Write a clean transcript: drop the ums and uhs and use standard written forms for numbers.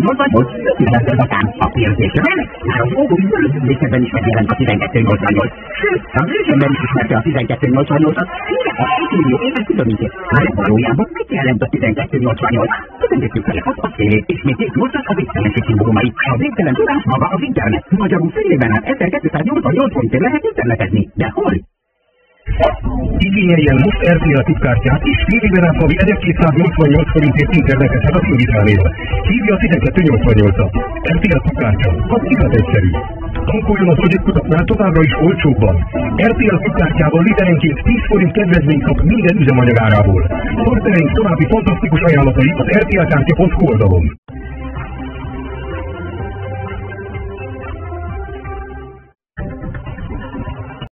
88, 5 azután a pénzésben, már az óvói bőröződésben is megjelent a 1288. Sőt, a bőzsömben is ismerte a 1288-at, mire a 1 millió éves tudományért. Már valójában megjelent a 1288. Köszönjük vele a félét, ismét végigmoztak a végtelenség szimbólumai. A végtelen tudás maga az internet. Magyarul félében át 1288 forintért lehet internetezni. De hol? Igényeljen most RTL tipkártyát, és fél éven át havi 1288 forintért internetezhet a Fölvitánél. Hívja a 1288-at. RTL tipkártya, az igaz egyszerű. Tankoljon az Agyagkutatnál továbbra is olcsóbban. RTL tipkártyával literenként 10 forint kedvezményt kap minden üzemanyagárából. Szortereink további fantasztikus ajánlatai az rtlkártya.hu oldalon.